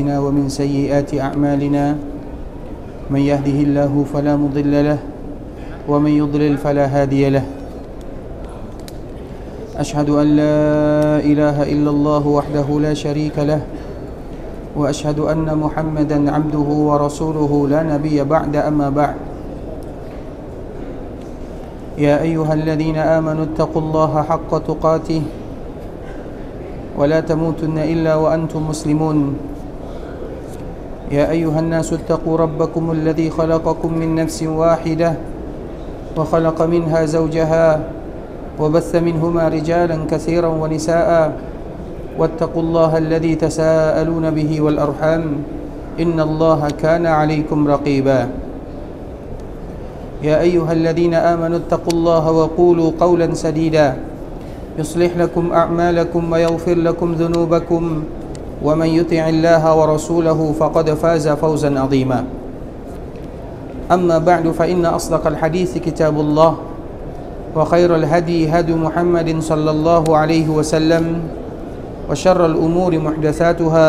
أنفسنا ومن سيئات أعمالنا من يهده الله فلا مضل له ومن يضلل فلا هادي له أشهد أن لا إله إلا الله وحده لا شريك له وأشهد أن محمدا عبده ورسوله لا نبي بعد أما بعد يا أيها الذين آمنوا اتقوا الله حق تقاته ولا تموتن إلا وأنتم مسلمون يا أيها الناس اتقوا ربكم الذي خلقكم من نفس واحدة وخلق منها زوجها وبث منهما رجالا كثيرا ونساء واتقوا الله الذي تساءلون به والأرحام إن الله كان عليكم رقيبا يا أيها الذين آمنوا اتقوا الله وقولوا قولا سديدا يصلح لكم أعمالكم ويغفر لكم ذنوبكم ومن يطع الله ورسوله فقد فاز فوزا عظيما أما بعد فإن أصدق الحديث كتاب الله وخير الهدي هدي محمد صلى الله عليه وسلم وشر الأمور محدثاتها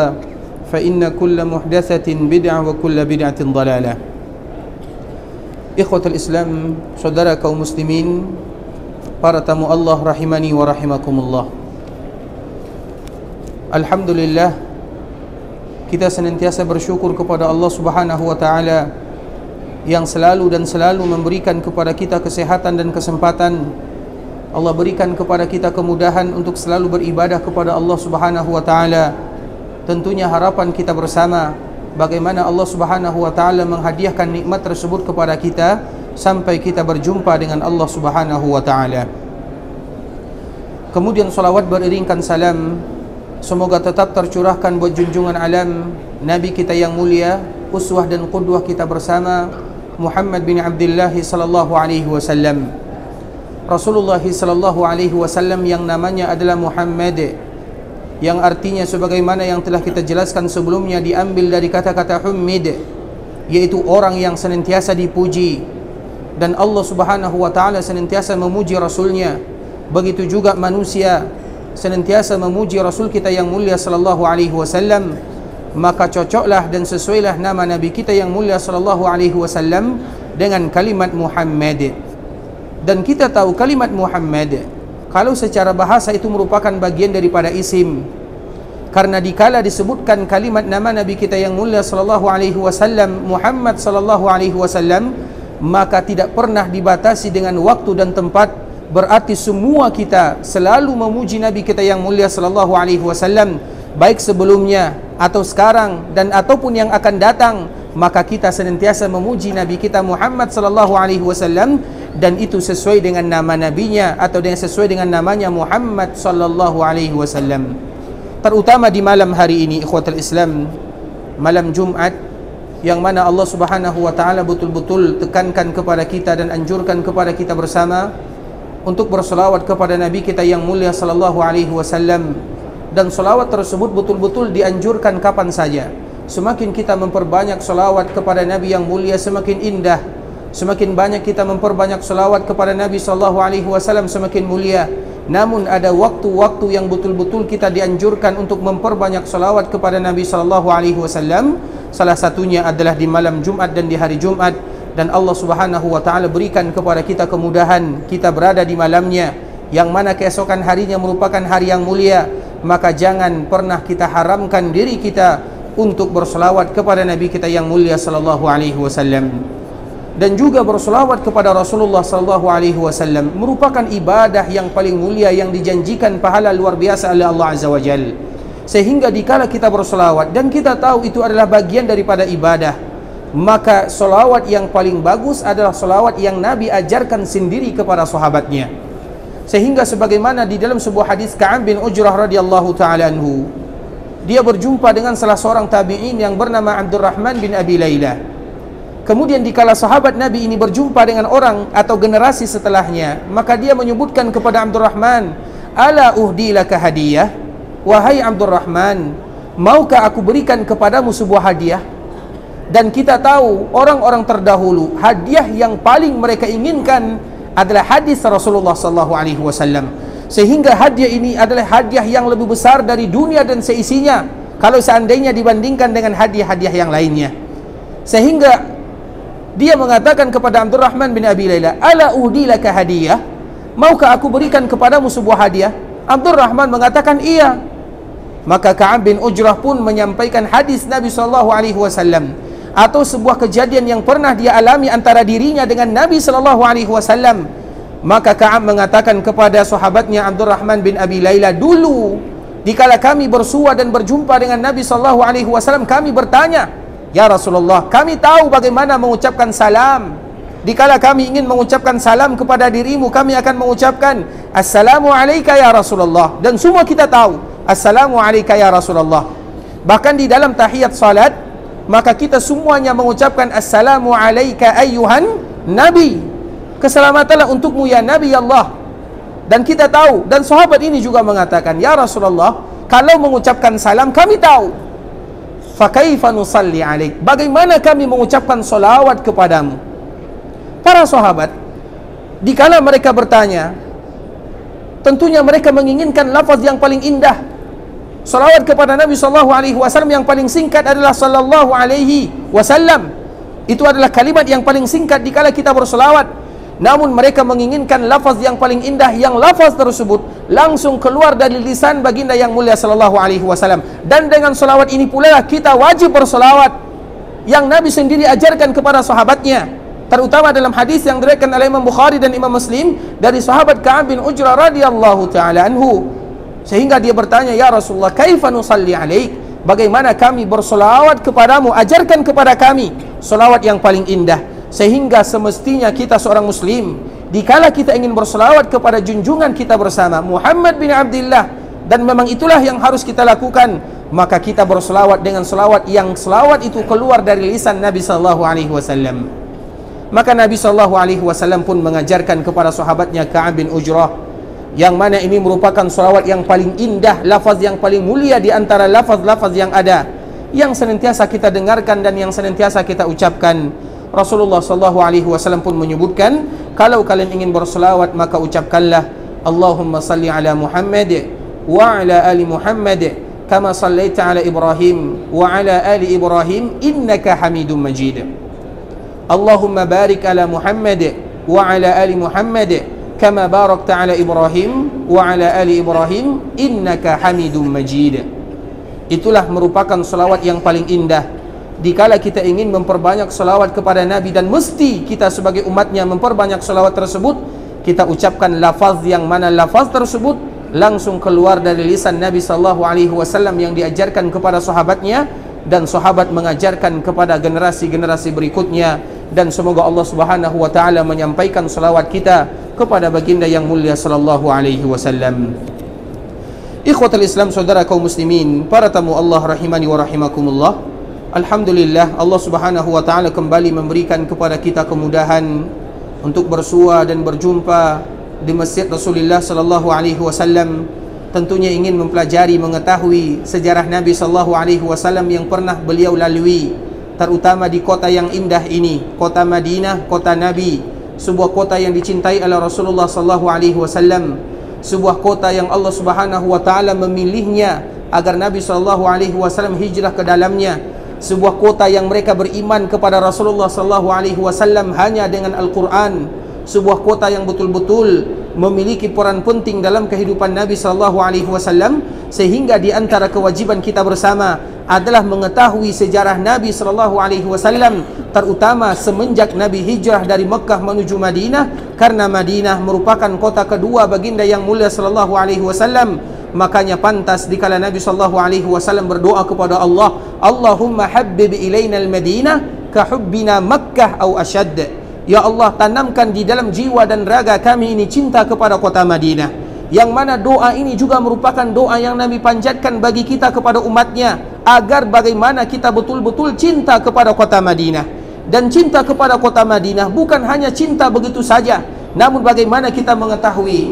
فإن كل محدثة بدعة وكل بدعة ضلالة. Ikhwatul Islam, saudara kaum muslimin, para tamu Allah rahimani wa rahimakumullah. Alhamdulillah, kita senantiasa bersyukur kepada Allah Subhanahu wa taala yang selalu memberikan kepada kita kesehatan dan kesempatan. Allah berikan kepada kita kemudahan untuk selalu beribadah kepada Allah Subhanahu wa taala. Tentunya harapan kita bersama bagaimana Allah Subhanahu wa taala menghadiahkan nikmat tersebut kepada kita sampai kita berjumpa dengan Allah Subhanahu wa taala. Kemudian salawat beriringkan salam semoga tetap tercurahkan buat junjungan alam Nabi kita yang mulia, uswah dan qudwah kita bersama, Muhammad bin Abdullah sallallahu alaihi wasallam. Rasulullah sallallahu alaihi wasallam yang namanya adalah Muhammad, yang artinya sebagaimana yang telah kita jelaskan sebelumnya diambil dari kata-kata humid, yaitu orang yang senantiasa dipuji, dan Allah Subhanahu wa taala senantiasa memuji rasulnya. Begitu juga manusia senantiasa memuji rasul kita yang mulia sallallahu alaihi wasallam. Maka cocoklah dan sesuailah nama nabi kita yang mulia sallallahu alaihi wasallam dengan kalimat Muhammad. Dan kita tahu kalimat Muhammad kalau secara bahasa itu merupakan bagian daripada isim, karena dikala disebutkan kalimat nama Nabi kita yang mulia sallallahu alaihi wasallam Muhammad sallallahu alaihi wasallam, maka tidak pernah dibatasi dengan waktu dan tempat. Berarti semua kita selalu memuji Nabi kita yang mulia sallallahu alaihi wasallam, baik sebelumnya atau sekarang dan ataupun yang akan datang. Maka kita senantiasa memuji Nabi kita Muhammad sallallahu alaihi wasallam, dan itu sesuai dengan nama nabinya atau dengan sesuai dengan namanya Muhammad sallallahu alaihi wasallam. Terutama di malam hari ini, ikhwatul Islam, malam Jumat, yang mana Allah Subhanahu wa taala betul-betul tekankan kepada kita dan anjurkan kepada kita bersama untuk berselawat kepada Nabi kita yang mulia sallallahu alaihi wasallam. Dan selawat tersebut betul-betul dianjurkan kapan saja. Semakin kita memperbanyak selawat kepada Nabi yang mulia, semakin indah. Semakin banyak kita memperbanyak selawat kepada Nabi sallallahu alaihi wasallam, semakin mulia. Namun ada waktu-waktu yang betul-betul kita dianjurkan untuk memperbanyak selawat kepada Nabi sallallahu alaihi wasallam. Salah satunya adalah di malam Jumat dan di hari Jumat. Dan Allah Subhanahu wa taala berikan kepada kita kemudahan, kita berada di malamnya, yang mana keesokan harinya merupakan hari yang mulia. Maka jangan pernah kita haramkan diri kita untuk berselawat kepada Nabi kita yang mulia sallallahu alaihi wasallam. Dan juga berselawat kepada Rasulullah sallallahu alaihi wasallam merupakan ibadah yang paling mulia yang dijanjikan pahala luar biasa oleh Allah azza wajalla. Sehingga dikala kita berselawat dan kita tahu itu adalah bagian daripada ibadah, maka selawat yang paling bagus adalah selawat yang Nabi ajarkan sendiri kepada sahabatnya. Sehingga sebagaimana di dalam sebuah hadis Ka'ab bin Ujrah radhiyallahu taala anhu, dia berjumpa dengan salah seorang tabi'in yang bernama Abdurrahman bin Abi Layla. Kemudian dikala sahabat Nabi ini berjumpa dengan orang atau generasi setelahnya, maka dia menyebutkan kepada Abdurrahman, "Ala uhdi laka hadiyah?" Wahai Abdurrahman, maukah aku berikan kepadamu sebuah hadiah? Dan kita tahu orang-orang terdahulu, hadiah yang paling mereka inginkan adalah hadis Rasulullah SAW. Sehingga hadiah ini adalah hadiah yang lebih besar dari dunia dan seisinya. kalau seandainya dibandingkan dengan hadiah-hadiah yang lainnya. Sehingga dia mengatakan kepada Abdurrahman bin Abi Layla, ala uhdilaka hadiah, maukah aku berikan kepadamu sebuah hadiah? Abdurrahman mengatakan iya. Maka Ka'ab bin Ujrah pun menyampaikan hadis Nabi SAW, atau sebuah kejadian yang pernah dia alami antara dirinya dengan Nabi SAW. Maka Ka'ab mengatakan kepada sahabatnya Abdurrahman bin Abi Layla, dulu dikala kami bersua dan berjumpa dengan Nabi SAW, kami bertanya, ya Rasulullah, kami tahu bagaimana mengucapkan salam. Dikala kami ingin mengucapkan salam kepada dirimu, kami akan mengucapkan Assalamu alayka ya Rasulullah. Dan semua kita tahu Assalamu alayka ya Rasulullah. Bahkan di dalam tahiyat salat, maka kita semuanya mengucapkan Assalamu alayka ayyuhan Nabi. Keselamatanlah untukmu ya Nabi Allah. Dan kita tahu, dan sahabat ini juga mengatakan, ya Rasulullah, kalau mengucapkan salam kami tahu, fakaifa nusalli alaik, bagaimana kami mengucapkan salawat kepadamu? Para sahabat, dikala mereka bertanya, tentunya mereka menginginkan lafaz yang paling indah. Salawat kepada Nabi SAW yang paling singkat adalah sallallahu alaihi wasallam. Itu adalah kalimat yang paling singkat dikala kita bersalawat. Namun mereka menginginkan lafaz yang paling indah, yang lafaz tersebut langsung keluar dari lisan baginda yang mulia sallallahu alaihi wasallam. Dan dengan salawat ini pula kita wajib bersalawat, yang Nabi sendiri ajarkan kepada sahabatnya, terutama dalam hadis yang diriwayatkan oleh Imam Bukhari dan Imam Muslim dari sahabat Ka'ab bin Ujrah radhiyallahu taala anhu. Sehingga dia bertanya, ya Rasulullah, kaifa nusalli alaik, bagaimana kami bersolawat kepadamu, ajarkan kepada kami solawat yang paling indah. Sehingga semestinya kita seorang muslim, dikala kita ingin bersolawat kepada junjungan kita bersama Muhammad bin Abdullah, dan memang itulah yang harus kita lakukan, maka kita bersolawat dengan solawat yang selawat itu keluar dari lisan Nabi SAW. Maka Nabi SAW pun mengajarkan kepada sahabatnya Ka'ab bin Ujrah, yang mana ini merupakan salawat yang paling indah, lafaz yang paling mulia di antara lafaz-lafaz yang ada, yang senantiasa kita dengarkan dan yang senantiasa kita ucapkan. Rasulullah SAW pun menyebutkan, kalau kalian ingin bersalawat maka ucapkanlah Allahumma salli ala Muhammad wa ala ali Muhammad kama sallaita ala Ibrahim wa ala ali Ibrahim innaka Hamidum Majid. Allahumma barik ala Muhammad wa ala ali Muhammad kama barakta ala Ibrahim wa ala ali Ibrahim innaka Hamidum Majid. Itulah merupakan salawat yang paling indah. Dikala kita ingin memperbanyak salawat kepada Nabi, dan mesti kita sebagai umatnya memperbanyak salawat tersebut, kita ucapkan lafaz yang mana lafaz tersebut langsung keluar dari lisan Nabi SAW yang diajarkan kepada sahabatnya, dan sahabat mengajarkan kepada generasi-generasi berikutnya. Dan semoga Allah Subhanahu wa taala menyampaikan salawat kita kepada baginda yang mulia sallallahu alaihi wasallam. Ikhwatul Islam, saudara kaum muslimin, para tamu Allah rahimani wa rahimakumullah. Alhamdulillah, Allah Subhanahu wa taala kembali memberikan kepada kita kemudahan untuk bersua dan berjumpa di Masjid Rasulullah sallallahu alaihi wasallam. Tentunya ingin mempelajari, mengetahui sejarah Nabi sallallahu alaihi wasallam yang pernah beliau lalui, terutama di kota yang indah ini, kota Madinah, kota Nabi, sebuah kota yang dicintai oleh Rasulullah sallallahu alaihi wasallam, sebuah kota yang Allah Subhanahu wa taala memilihnya agar Nabi sallallahu alaihi wasallam hijrah ke dalamnya, sebuah kota yang mereka beriman kepada Rasulullah sallallahu alaihi wasallam hanya dengan Al-Qur'an, sebuah kota yang betul-betul memiliki peran penting dalam kehidupan Nabi sallallahu alaihi wasallam, sehingga di antara kewajiban kita bersama adalah mengetahui sejarah Nabi sallallahu alaihi wasallam, terutama semenjak Nabi hijrah dari Mekah menuju Madinah, karena Madinah merupakan kota kedua baginda yang mulia sallallahu alaihi wasallam. Makanya pantas dikala Nabi sallallahu alaihi wasallam berdoa kepada Allah, Allahumma habbib ilaina al-Madinah ka hubbina Makkah au asyad. Ya Allah, tanamkan di dalam jiwa dan raga kami ini cinta kepada kota Madinah. Yang mana doa ini juga merupakan doa yang Nabi panjatkan bagi kita kepada umatnya, agar bagaimana kita betul-betul cinta kepada kota Madinah. Dan cinta kepada kota Madinah bukan hanya cinta begitu saja, namun bagaimana kita mengetahui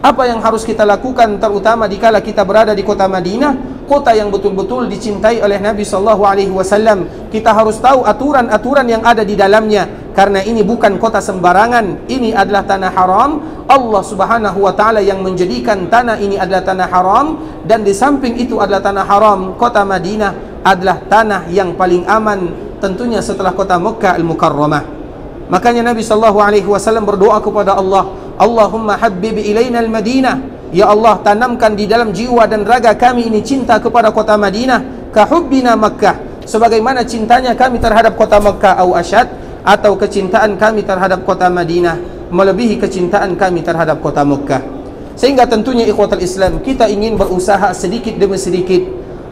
apa yang harus kita lakukan, terutama dikala kita berada di kota Madinah, kota yang betul-betul dicintai oleh Nabi sallallahu alaihi wasallam. Kita harus tahu aturan-aturan yang ada di dalamnya, karena ini bukan kota sembarangan, ini adalah tanah haram. Allah Subhanahu wa taala yang menjadikan tanah ini adalah tanah haram, dan di samping itu adalah tanah haram, kota Madinah adalah tanah yang paling aman tentunya setelah kota Mekah Al-Mukarramah. Makanya Nabi sallallahu alaihi wasallam berdoa kepada Allah, Allahumma habbib ilaina al-Madinah, ya Allah tanamkan di dalam jiwa dan raga kami ini cinta kepada kota Madinah, kahubbina Makkah, sebagaimana cintanya kami terhadap kota Mekah, au asyad, atau kecintaan kami terhadap kota Madinah melebihi kecintaan kami terhadap kota Mekah. Sehingga tentunya ikhwatul Islam, kita ingin berusaha sedikit demi sedikit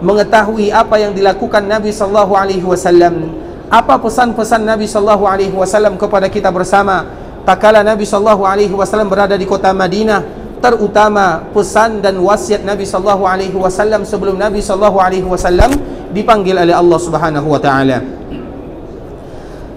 mengetahui apa yang dilakukan Nabi sallallahu alaihi wasallam, apa pesan-pesan Nabi sallallahu alaihi wasallam kepada kita bersama tatkala Nabi sallallahu alaihi wasallam berada di kota Madinah, terutama pesan dan wasiat Nabi sallallahu alaihi wasallam sebelum Nabi sallallahu alaihi wasallam dipanggil oleh Allah Subhanahu wa taala.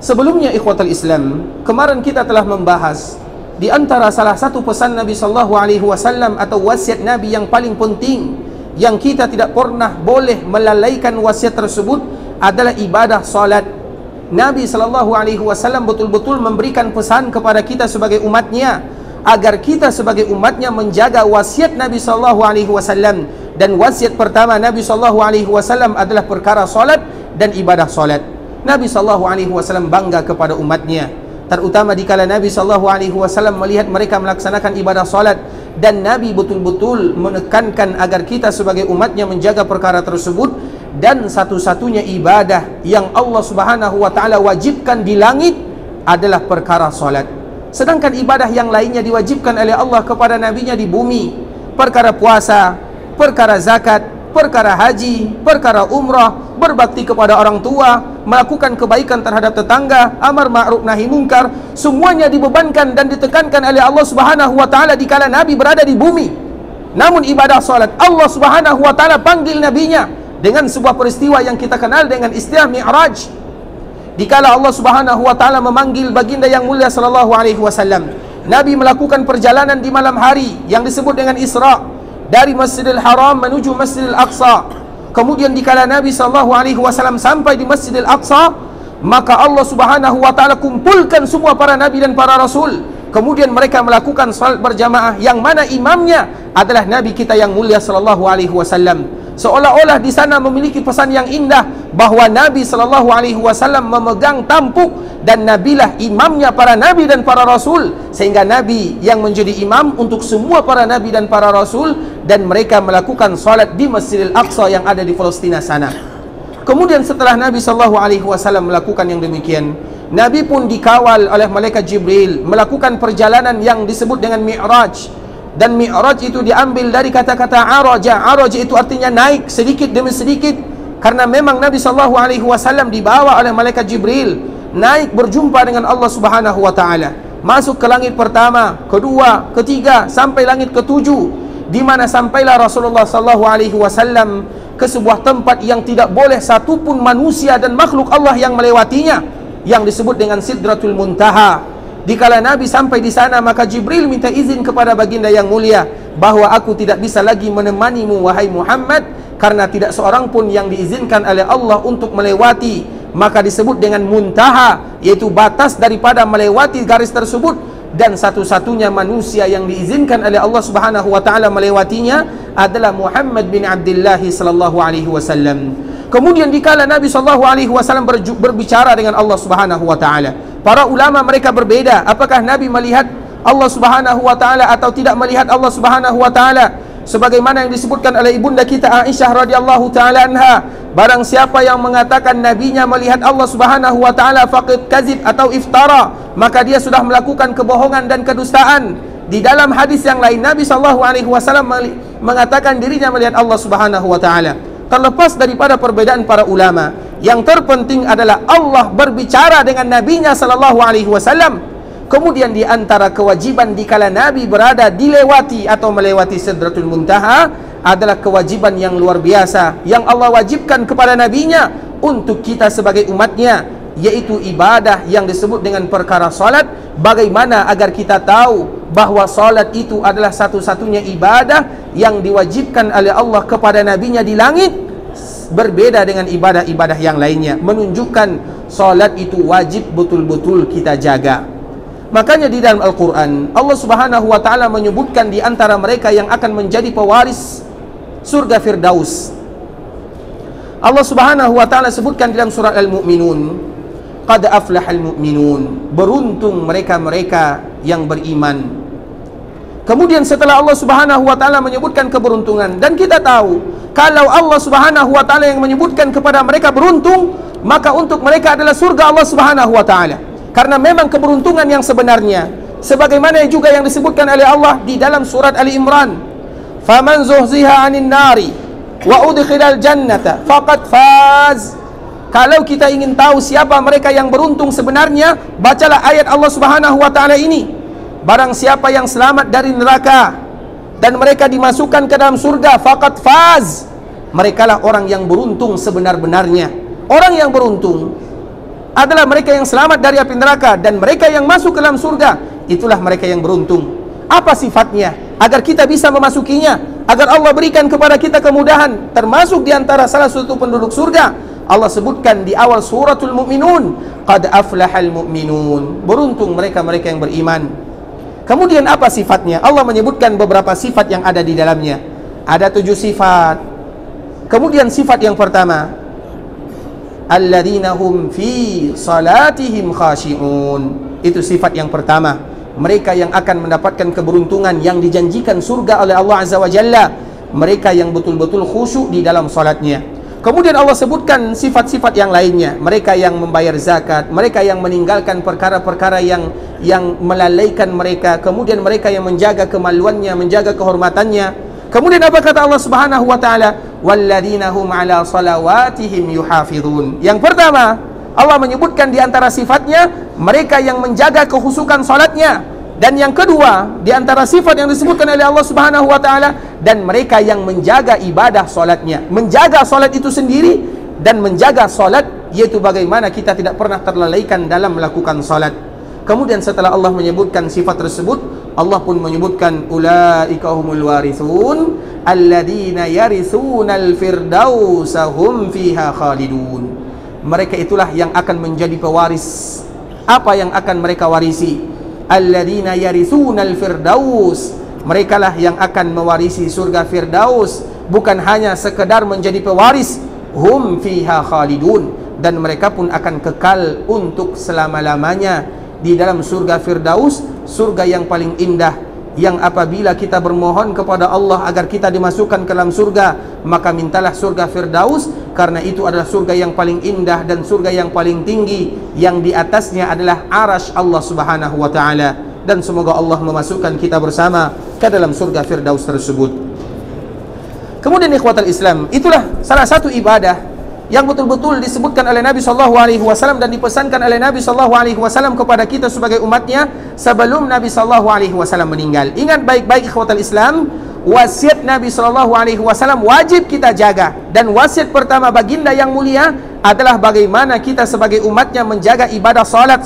Sebelumnya ikhwatul Islam, kemarin kita telah membahas di antara salah satu pesan Nabi sallallahu alaihi wasallam atau wasiat Nabi yang paling penting yang kita tidak pernah boleh melalaikan wasiat tersebut adalah ibadah salat. Nabi sallallahu alaihi wasallam betul-betul memberikan pesan kepada kita sebagai umatnya agar kita sebagai umatnya menjaga wasiat Nabi sallallahu alaihi wasallam, dan wasiat pertama Nabi sallallahu alaihi wasallam adalah perkara salat dan ibadah salat. Nabi sallallahu alaihi wasallam bangga kepada umatnya, terutama dikala Nabi sallallahu alaihi wasallam melihat mereka melaksanakan ibadah salat, dan Nabi betul-betul menekankan agar kita sebagai umatnya menjaga perkara tersebut. Dan satu-satunya ibadah yang Allah Subhanahu wa taala wajibkan di langit adalah perkara salat. Sedangkan ibadah yang lainnya diwajibkan oleh Allah kepada nabinya di bumi, perkara puasa, perkara zakat, perkara haji, perkara umrah, berbakti kepada orang tua, melakukan kebaikan terhadap tetangga, amar ma'ruf nahi mungkar, semuanya dibebankan dan ditekankan oleh Allah Subhanahu wa taala dikala Nabi berada di bumi. Namun ibadah salat, Allah Subhanahu wa taala panggil nabinya dengan sebuah peristiwa yang kita kenal dengan istilah Mi'raj. Dikala Allah Subhanahu wa taala memanggil baginda yang mulia sallallahu alaihi wasallam, Nabi melakukan perjalanan di malam hari yang disebut dengan Isra, dari Masjidil Haram menuju Masjidil Aqsa. Kemudian dikala Nabi sallallahu alaihi wasallam sampai di Masjidil Aqsa, maka Allah Subhanahu wa taala kumpulkan semua para nabi dan para rasul. Kemudian mereka melakukan salat berjamaah yang mana imamnya adalah Nabi kita yang mulia sallallahu alaihi wasallam. Seolah-olah di sana memiliki pesan yang indah bahwa Nabi sallallahu alaihi wasallam memegang tampuk dan Nabilah imamnya para nabi dan para rasul, sehingga Nabi yang menjadi imam untuk semua para nabi dan para rasul, dan mereka melakukan salat di Masjidil Aqsa yang ada di Palestina sana. Kemudian setelah Nabi sallallahu alaihi wasallam melakukan yang demikian, Nabi pun dikawal oleh malaikat Jibril melakukan perjalanan yang disebut dengan Mi'raj. Dan Mi'raj itu diambil dari kata-kata araja. Araja itu artinya naik sedikit demi sedikit, karena memang Nabi sallallahu alaihi wasallam dibawa oleh malaikat Jibril naik berjumpa dengan Allah Subhanahu wa taala, masuk ke langit pertama, kedua, ketiga, sampai langit ketujuh, di mana sampailah Rasulullah sallallahu alaihi wasallam ke sebuah tempat yang tidak boleh satupun manusia dan makhluk Allah yang melewatinya, yang disebut dengan Sidratul Muntaha. Dikala Nabi sampai di sana, maka Jibril minta izin kepada baginda yang mulia bahwa aku tidak bisa lagi menemanimu wahai Muhammad, karena tidak seorang pun yang diizinkan oleh Allah untuk melewati, maka disebut dengan muntaha, yaitu batas daripada melewati garis tersebut. Dan satu-satunya manusia yang diizinkan oleh Allah Subhanahu wa taala melewatinya adalah Muhammad bin Abdullah sallallahu alaihi wasallam. Kemudian dikala Nabi sallallahu alaihi wasallam berbicara dengan Allah Subhanahu wa taala, para ulama mereka berbeda, apakah Nabi melihat Allah Subhanahu wa taala atau tidak melihat Allah Subhanahu wa taala. Sebagaimana yang disebutkan oleh ibunda kita Aisyah radhiyallahu taala anha, barang siapa yang mengatakan nabinya melihat Allah Subhanahu wa taala faqad kadzib atau iftara, maka dia sudah melakukan kebohongan dan kedustaan. Di dalam hadis yang lain, Nabi sallallahu alaihi wasallam mengatakan dirinya melihat Allah Subhanahu wa taala. Terlepas daripada perbedaan para ulama, yang terpenting adalah Allah berbicara dengan nabinya sallallahu alaihi wasallam. Kemudian di antara kewajiban dikala Nabi berada dilewati atau melewati Sidratul Muntaha adalah kewajiban yang luar biasa yang Allah wajibkan kepada nabinya untuk kita sebagai umatnya, yaitu ibadah yang disebut dengan perkara salat. Bagaimana agar kita tahu bahwa salat itu adalah satu-satunya ibadah yang diwajibkan oleh Allah kepada nabinya di langit, berbeda dengan ibadah-ibadah yang lainnya, menunjukkan salat itu wajib betul-betul kita jaga. Makanya di dalam Al-Quran Allah Subhanahu wa ta'ala menyebutkan di antara mereka yang akan menjadi pewaris surga Firdaus. Allah Subhanahu wa ta'ala sebutkan dalam surat Al-Mu'minun, qad aflahal mu'minun, beruntung mereka-mereka yang beriman. Kemudian setelah Allah Subhanahu wa ta'ala menyebutkan keberuntungan, dan kita tahu kalau Allah Subhanahu wa ta'ala yang menyebutkan kepada mereka beruntung, maka untuk mereka adalah surga Allah Subhanahu wa ta'ala. Karena memang keberuntungan yang sebenarnya, sebagaimana juga yang disebutkan oleh Allah di dalam surat Ali Imran, faman zuhziha 'anil nari wa udkhilal jannata faqad faz. Kalau kita ingin tahu siapa mereka yang beruntung sebenarnya, bacalah ayat Allah Subhanahu wa ta'ala ini. Barang siapa yang selamat dari neraka dan mereka dimasukkan ke dalam surga, faqad faz, merekalah orang yang beruntung sebenar-benarnya. Orang yang beruntung adalah mereka yang selamat dari api neraka dan mereka yang masuk ke dalam surga. Itulah mereka yang beruntung. Apa sifatnya? Agar kita bisa memasukinya, agar Allah berikan kepada kita kemudahan, termasuk di antara salah satu penduduk surga. Allah sebutkan di awal suratul Mu'minun, qad aflahal mu'minun, beruntung mereka-mereka yang beriman. Kemudian apa sifatnya? Allah menyebutkan beberapa sifat yang ada di dalamnya. Ada 7 sifat. Kemudian sifat yang pertama, alladzina hum fi salatihim khashi'un. Itu sifat yang pertama. Mereka yang akan mendapatkan keberuntungan yang dijanjikan surga oleh Allah Azza wa Jalla, mereka yang betul-betul khusyuk di dalam salatnya. Kemudian Allah sebutkan sifat-sifat yang lainnya. Mereka yang membayar zakat, mereka yang meninggalkan perkara-perkara yang melalaikan mereka, kemudian mereka yang menjaga kemaluannya, menjaga kehormatannya. Kemudian apa kata Allah Subhanahu wa ta'ala? Walladzina hum ala salawatihim yuhafizun. Yang pertama, Allah menyebutkan di antara sifatnya mereka yang menjaga kekhusukan salatnya. Dan yang kedua, di antara sifat yang disebutkan oleh Allah Subhanahu wa ta'ala, dan mereka yang menjaga ibadah salatnya. Menjaga salat itu sendiri dan menjaga salat, yaitu bagaimana kita tidak pernah terlalaikan dalam melakukan salat. Kemudian setelah Allah menyebutkan sifat tersebut, Allah pun menyebutkan ulaika humul warithun alladzina yaritsunal firdausa hum fiha khalidun. Mereka itulah yang akan menjadi pewaris. Apa yang akan mereka warisi? Alladzina yaritsunal firdaus, merekalah yang akan mewarisi surga Firdaus, bukan hanya sekedar menjadi pewaris, hum fiha khalidun, dan mereka pun akan kekal untuk selama-lamanya di dalam surga Firdaus, surga yang paling indah, yang apabila kita bermohon kepada Allah agar kita dimasukkan ke dalam surga, maka mintalah surga Firdaus, karena itu adalah surga yang paling indah dan surga yang paling tinggi, yang di atasnya adalah arasy Allah Subhanahu wa ta'ala. Dan semoga Allah memasukkan kita bersama ke dalam surga Firdaus tersebut. Kemudian ikhwatal Islam, itulah salah satu ibadah yang betul-betul disebutkan oleh Nabi SAW dan dipesankan oleh Nabi SAW kepada kita sebagai umatnya sebelum Nabi SAW meninggal. Ingat baik-baik ikhwatal Islam, wasiat Nabi SAW wajib kita jaga. Dan wasiat pertama baginda yang mulia adalah bagaimana kita sebagai umatnya menjaga ibadah salat.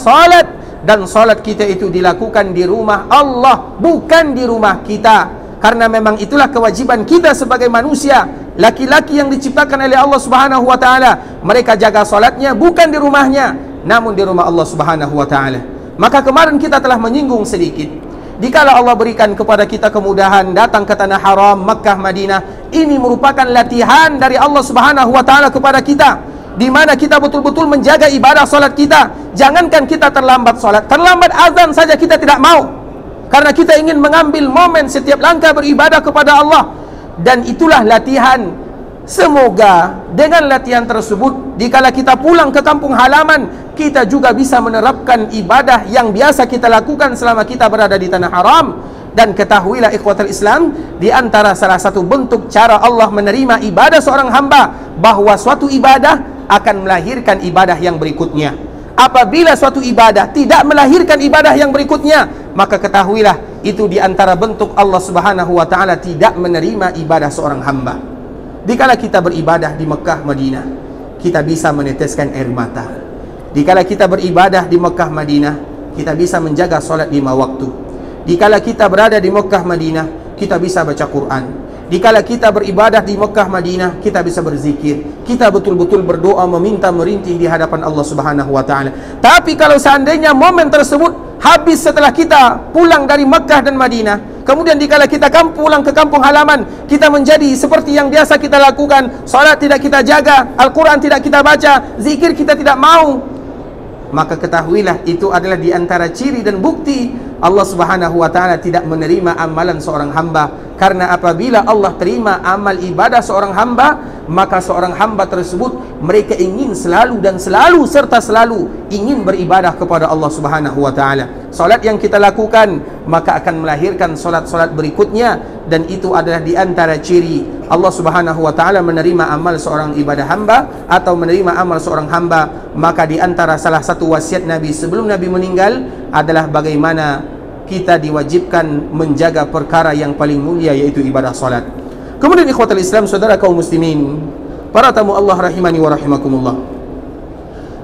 Dan salat kita itu dilakukan di rumah Allah, bukan di rumah kita. Karena memang itulah kewajiban kita sebagai manusia, laki-laki yang diciptakan oleh Allah Subhanahu wa ta'ala. Mereka jaga salatnya bukan di rumahnya, namun di rumah Allah Subhanahu wa ta'ala. Maka kemarin kita telah menyinggung sedikit, dikala Allah berikan kepada kita kemudahan datang ke tanah haram Makkah Madinah, ini merupakan latihan dari Allah Subhanahu wa ta'ala kepada kita, di mana kita betul-betul menjaga ibadah salat kita. Jangankan kita terlambat salat, terlambat azan saja kita tidak mau, karena kita ingin mengambil momen setiap langkah beribadah kepada Allah. Dan itulah latihan. Semoga dengan latihan tersebut, dikala kita pulang ke kampung halaman, kita juga bisa menerapkan ibadah yang biasa kita lakukan selama kita berada di tanah haram. Dan ketahuilah ikhwatul Islam, di antara salah satu bentuk cara Allah menerima ibadah seorang hamba, bahwa suatu ibadah akan melahirkan ibadah yang berikutnya. Apabila suatu ibadah tidak melahirkan ibadah yang berikutnya, maka ketahuilah itu di antara bentuk Allah Subhanahu wa ta'ala tidak menerima ibadah seorang hamba. Dikala kita beribadah di Mekah Madinah, kita bisa meneteskan air mata. Dikala kita beribadah di Mekah Madinah, kita bisa menjaga salat 5 waktu. Dikala kita berada di Mekah Madinah, kita bisa baca Quran. Dikala kita beribadah di Mekah Madinah, kita bisa berzikir. Kita betul-betul berdoa, meminta, merintih di hadapan Allah Subhanahu wa ta'ala. Tapi kalau seandainya momen tersebut habis setelah kita pulang dari Mekah dan Madinah, kemudian dikala kita pulang ke kampung halaman, kita menjadi seperti yang biasa kita lakukan, salat tidak kita jaga, Al-Quran tidak kita baca, zikir kita tidak mau, maka ketahuilah itu adalah di antara ciri dan bukti Allah Subhanahu wa taala tidak menerima amalan seorang hamba. Karena apabila Allah terima amal ibadah seorang hamba, maka seorang hamba tersebut mereka ingin selalu dan selalu serta selalu ingin beribadah kepada Allah Subhanahu wa taala. Salat yang kita lakukan maka akan melahirkan salat-salat berikutnya, dan itu adalah di antara ciri Allah Subhanahu wa taala menerima amal seorang ibadah hamba atau menerima amal seorang hamba. Maka di antara salah satu wasiat Nabi sebelum Nabi meninggal adalah bagaimana kita diwajibkan menjaga perkara yang paling mulia, yaitu ibadah salat. Kemudian ikhwatul Islam, saudara kaum muslimin, para tamu Allah rahimani wa rahimakumullah,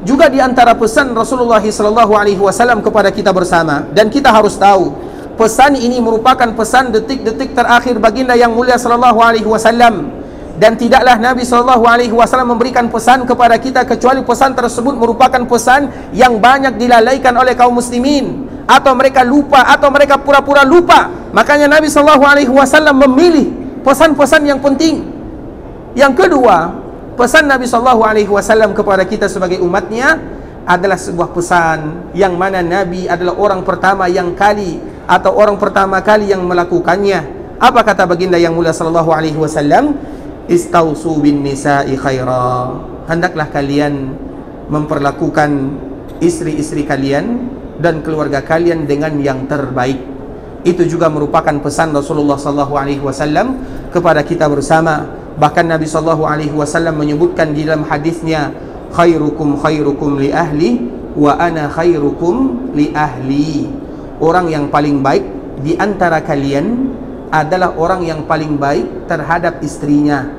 juga di antara pesan Rasulullah SAW kepada kita bersama, dan kita harus tahu pesan ini merupakan pesan detik-detik terakhir baginda yang mulia SAW, dan tidaklah Nabi SAW memberikan pesan kepada kita kecuali pesan tersebut merupakan pesan yang banyak dilalaikan oleh kaum muslimin, atau mereka lupa, atau mereka pura-pura lupa. Makanya Nabi SAW memilih pesan-pesan yang penting. Yang kedua, pesan Nabi SAW kepada kita sebagai umatnya adalah sebuah pesan yang mana Nabi adalah orang pertama yang pertama kali yang melakukannya. Apa kata baginda yang mulia SAW? Istausu bin nisa'i khaira. Hendaklah kalian memperlakukan istri-istri kalian dan keluarga kalian dengan yang terbaik. Itu juga merupakan pesan Rasulullah SAW kepada kita bersama. Bahkan Nabi SAW menyebutkan di dalam hadisnya, khairukum khairukum li ahli wa ana khairukum li ahli. Orang yang paling baik di antara kalian adalah orang yang paling baik terhadap istrinya,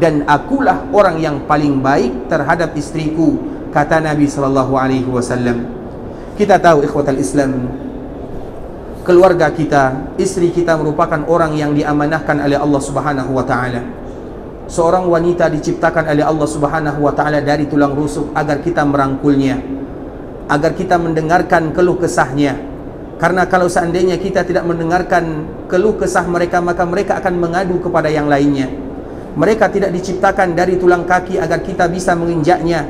dan akulah orang yang paling baik terhadap istriku, kata Nabi SAW. Kita tahu ikhwatal Islam, keluarga kita, istri kita merupakan orang yang diamanahkan oleh Allah Subhanahu wa taala. Seorang wanita diciptakan oleh Allah Subhanahu wa taala dari tulang rusuk agar kita merangkulnya, agar kita mendengarkan keluh kesahnya. Karena kalau seandainya kita tidak mendengarkan keluh kesah mereka, maka mereka akan mengadu kepada yang lainnya. Mereka tidak diciptakan dari tulang kaki agar kita bisa menginjaknya,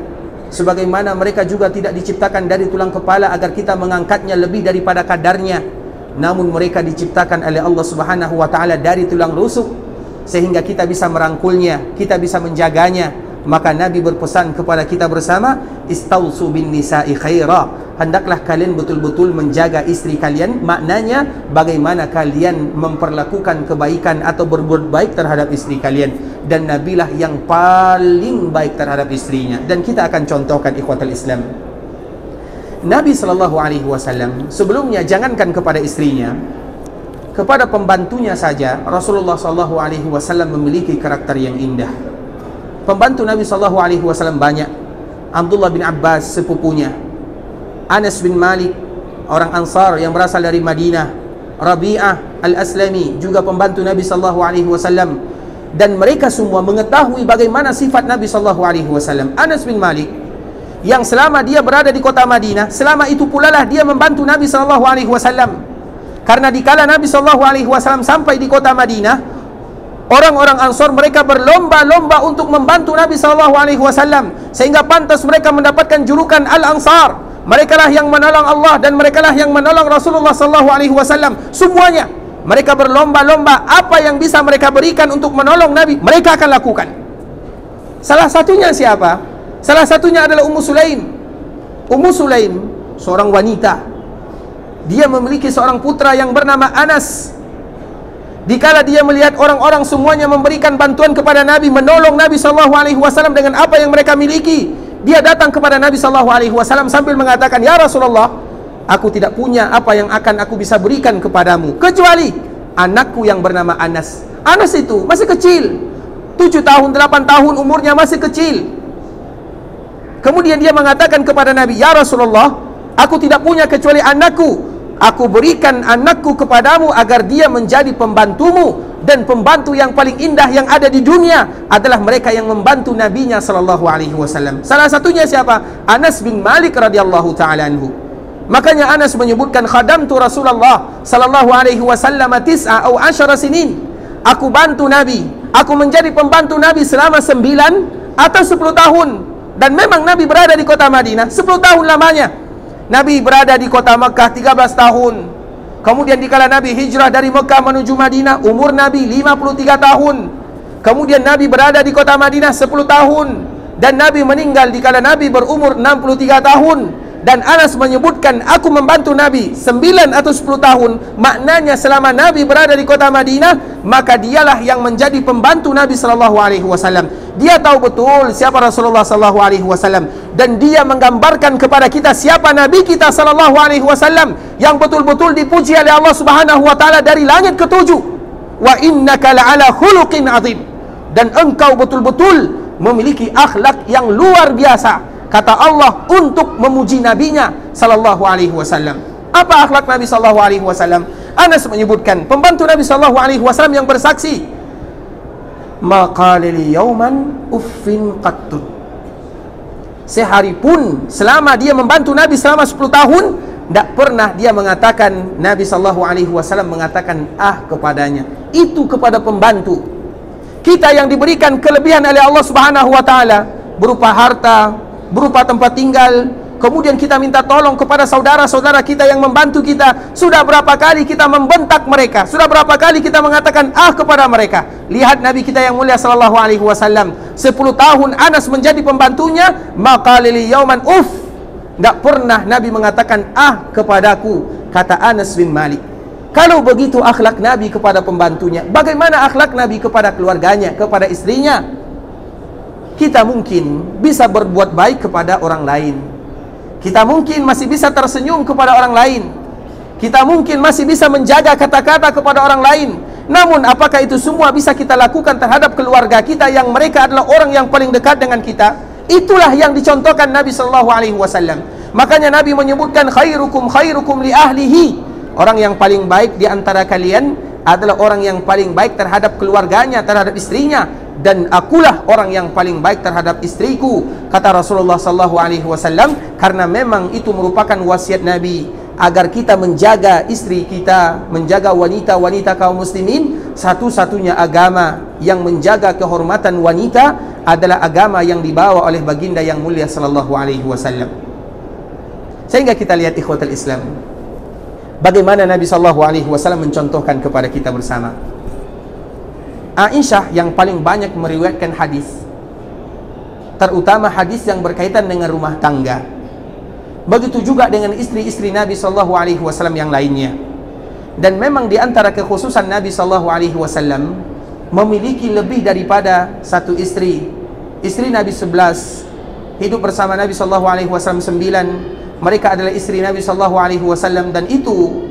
sebagaimana mereka juga tidak diciptakan dari tulang kepala agar kita mengangkatnya lebih daripada kadarnya. Namun mereka diciptakan oleh Allah Subhanahu wa taala dari tulang rusuk, sehingga kita bisa merangkulnya, kita bisa menjaganya. Maka Nabi berpesan kepada kita bersama, istausu bin nisa'i khaira. Hendaklah kalian betul-betul menjaga istri kalian. Maknanya bagaimana kalian memperlakukan kebaikan atau berbuat baik terhadap istri kalian. Dan Nabilah yang paling baik terhadap istrinya. Dan kita akan contohkan ikhwatal Islam, Nabi SAW sebelumnya jangankan kepada istrinya, kepada pembantunya saja Rasulullah SAW memiliki karakter yang indah. Pembantu Nabi SAW banyak. Abdullah bin Abbas sepupunya, Anas bin Malik orang Ansar yang berasal dari Madinah, Rabi'ah Al-Aslami juga pembantu Nabi SAW. Dan mereka semua mengetahui bagaimana sifat Nabi SAW. Anas bin Malik yang selama dia berada di kota Madinah, selama itu pula lah dia membantu Nabi SAW. Karena dikala Nabi SAW sampai di kota Madinah, orang-orang Ansor mereka berlomba-lomba untuk membantu Nabi SAW, sehingga pantas mereka mendapatkan julukan Al-Ansar. Mereka lah yang menolong Allah dan mereka lah yang menolong Rasulullah SAW. Semuanya mereka berlomba-lomba apa yang bisa mereka berikan untuk menolong Nabi, mereka akan lakukan. Salah satunya siapa? Salah satunya adalah Ummu Sulaim. Ummu Sulaim seorang wanita. Dia memiliki seorang putra yang bernama Anas. Dikala dia melihat orang-orang semuanya memberikan bantuan kepada Nabi, menolong Nabi SAW dengan apa yang mereka miliki, dia datang kepada Nabi SAW sambil mengatakan, "Ya Rasulullah, aku tidak punya apa yang akan aku bisa berikan kepadamu kecuali anakku yang bernama Anas." Anas itu masih kecil, 7 tahun, 8 tahun umurnya, masih kecil. Kemudian dia mengatakan kepada Nabi, "Ya Rasulullah, aku tidak punya kecuali anakku. Aku berikan anakku kepadamu agar dia menjadi pembantumu, dan pembantu yang paling indah yang ada di dunia adalah mereka yang membantu nabinya sallallahu alaihi wasallam." Salah satunya siapa? Anas bin Malik radhiyallahu taala anhu. Makanya Anas menyebutkan, khadamtu Rasulullah sallallahu alaihi wasallam 9 atau 10 sinin. Aku bantu Nabi, aku menjadi pembantu Nabi selama 9 atau 10 tahun. Dan memang Nabi berada di kota Madinah 10 tahun lamanya. Nabi berada di kota Mekah 13 tahun. Kemudian dikala Nabi hijrah dari Mekah menuju Madinah, umur Nabi 53 tahun. Kemudian Nabi berada di kota Madinah 10 tahun. Dan Nabi meninggal dikala Nabi berumur 63 tahun. Dan Anas menyebutkan, aku membantu Nabi 9 atau 10 tahun. Maknanya selama Nabi berada di kota Madinah, maka dialah yang menjadi pembantu Nabi SAW. Dia tahu betul siapa Rasulullah SAW, dan dia menggambarkan kepada kita siapa Nabi kita SAW, yang betul-betul dipuji oleh Allah Subhanahu wa taala dari langit ke-7. Wa innaka la'ala khuluqin azim. Dan engkau betul-betul memiliki akhlak yang luar biasa, kata Allah untuk memuji nabinya sallallahu alaihi wasallam. Apa akhlak Nabi sallallahu alaihi wasallam? Anas menyebutkan, pembantu Nabi sallallahu alaihi wasallam yang bersaksi, maqalili yauman uffin qattun. Sehari pun selama dia membantu Nabi selama 10 tahun, tidak pernah dia mengatakan, Nabi sallallahu alaihi wasallam mengatakan kepadanya. Itu kepada pembantu. Kita yang diberikan kelebihan oleh Allah Subhanahu wa taala berupa harta, berupa tempat tinggal, kemudian kita minta tolong kepada saudara-saudara kita yang membantu kita. Sudah berapa kali kita membentak mereka, sudah berapa kali kita mengatakan kepada mereka. Lihat Nabi kita yang mulia sallallahu alaihi wasallam, 10 tahun Anas menjadi pembantunya, maqalili yauman uff. Tidak pernah Nabi mengatakan kepadaku, kata Anas bin Malik. Kalau begitu akhlak Nabi kepada pembantunya, bagaimana akhlak Nabi kepada keluarganya, kepada istrinya? Kita mungkin bisa berbuat baik kepada orang lain. Kita mungkin masih bisa tersenyum kepada orang lain. Kita mungkin masih bisa menjaga kata-kata kepada orang lain. Namun apakah itu semua bisa kita lakukan terhadap keluarga kita yang mereka adalah orang yang paling dekat dengan kita? Itulah yang dicontohkan Nabi sallallahu alaihi wasallam. Makanya Nabi menyebutkan, khairukum khairukum li ahlihi. Orang yang paling baik di antara kalian adalah orang yang paling baik terhadap keluarganya, terhadap istrinya. Dan akulah orang yang paling baik terhadap istriku, kata Rasulullah sallallahu alaihi wasallam. Karena memang itu merupakan wasiat Nabi, agar kita menjaga istri kita, menjaga wanita-wanita kaum muslimin. Satu-satunya agama yang menjaga kehormatan wanita adalah agama yang dibawa oleh baginda yang mulia sallallahu alaihi wasallam. Sehingga kita lihat ikhwatul Islam, bagaimana Nabi sallallahu alaihi wasallam mencontohkan kepada kita bersama. Aisyah yang paling banyak meriwayatkan hadis, terutama hadis yang berkaitan dengan rumah tangga. Begitu juga dengan istri-istri Nabi sallallahu alaihi wasallam yang lainnya. Dan memang di antara kekhususan Nabi sallallahu alaihi wasallam memiliki lebih daripada satu istri. Istri Nabi 11, hidup bersama Nabi sallallahu alaihi wasallam 9. Mereka adalah istri Nabi sallallahu alaihi wasallam, dan itu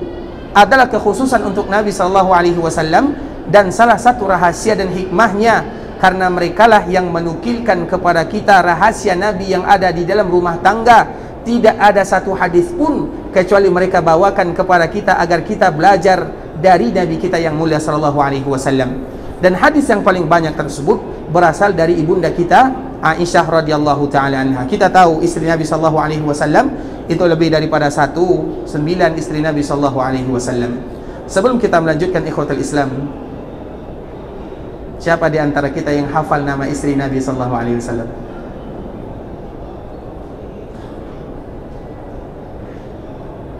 adalah kekhususan untuk Nabi sallallahu alaihi wasallam. Dan salah satu rahasia dan hikmahnya, karena merekalah yang menukilkan kepada kita rahasia Nabi yang ada di dalam rumah tangga. Tidak ada satu hadis pun kecuali mereka bawakan kepada kita agar kita belajar dari Nabi kita yang mulia sallallahu alaihi wasallam. Dan hadis yang paling banyak tersebut berasal dari ibunda kita Aisyah radhiyallahu taala anha. Kita tahu istri Nabi sallallahu alaihi wasallam itu lebih daripada 9 istri Nabi sallallahu alaihi wasallam. Sebelum kita melanjutkan ikhwatul Islam, siapa di antara kita yang hafal nama istri Nabi sallallahu alaihi wasallam?